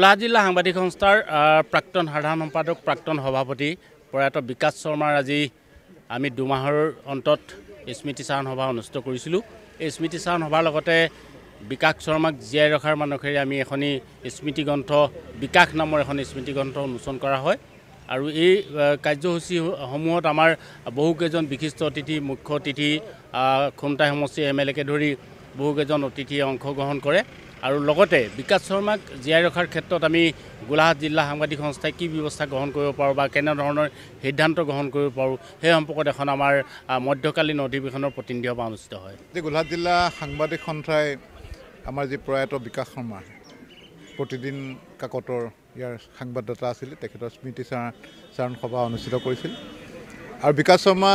গোলাঘাট জিলা সাংবাদিক সংস্থাৰ প্ৰাক্তন সাধাৰণ সম্পাদক প্ৰাক্তন সভাপতি প্ৰয়াত বিকাশ শৰ্মাৰ আজি আমি 2 মাহৰ অন্তত স্মৃতি চাৰণ সভা অনুষ্ঠিত কৰিছিলোঁ। এই স্মৃতি চাৰণ সভাৰ লগতে বিকাশ শৰ্মাক জীয়াই ৰখাৰ মানসেৰে আমি এখনি স্মৃতি গ্ৰন্থ বিকাশ নামৰ এখন স্মৃতি গ্ৰন্থ উন্মোচন কৰা হয়। আৰু এই কাৰ্যসূচী সমূহত আমাৰ বহুকেইজন বিশিষ্ট অতিথি মুখ্য অতিথি খুমটাই সমষ্টি এমএলএকে ধৰি বহুকেইজন অতিথিয়ে অংশগ্ৰহণ কৰে। আৰু লগতে বিকাশ শৰ্মাক জীয়াই ৰখাৰ ক্ষেত্ৰত আমি গোলাঘাট জিলা সাংবাদিক সংস্থাই কি ব্যৱস্থা গ্ৰহণ কৰিব পাৰোঁ বা কেনে ধৰণৰ সিদ্ধান্ত গ্ৰহণ কৰিব পাৰোঁ সেই সম্পৰ্কত এখন আমাৰ মধ্যকালীন অধিৱেশনৰ প্ৰতিনিধি সভা অনুষ্ঠিত হয়। গোলাঘাট জিলা সাংবাদিক সন্থাই আমাৰ যি প্ৰয়াত বিকাশ শৰ্মা প্ৰতিদিন কাকতৰ ইয়াৰ সাংবাদিকতা আছিল তেখেতৰ স্মৃতি চাৰণ সভা অনুষ্ঠিত কৰিছিল। আৰু বিকাশ শৰ্মা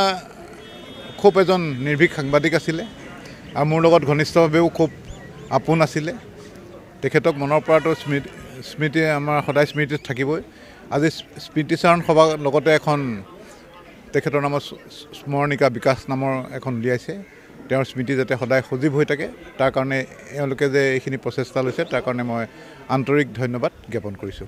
খুব এজন নিৰ্ভীক সাংবাদিক আছিলে আৰু মোৰ লগত ঘনিষ্ঠভাৱেও খুব আপোন আছিলে। তেখেতক মনৰ পৰাটো স্মৃতি আমাৰ সদায় স্মৃতিত থাকিবই। আজি স্মৃতি চাৰণ সভাৰ লগতে এখন তেখেতৰ নামৰ স্মৰণিকা বিকাশ নামৰ এখন উলিয়াইছে। তেওঁৰ স্মৃতি যাতে সদায় সজীৱ হৈ থাকে তাৰ কাৰণে এওঁলোকে যে এইখিনি প্ৰচেষ্টা লৈছে তাৰ কাৰণে মই আন্তৰিক ধন্যবাদ জ্ঞাপন কৰিছোঁ।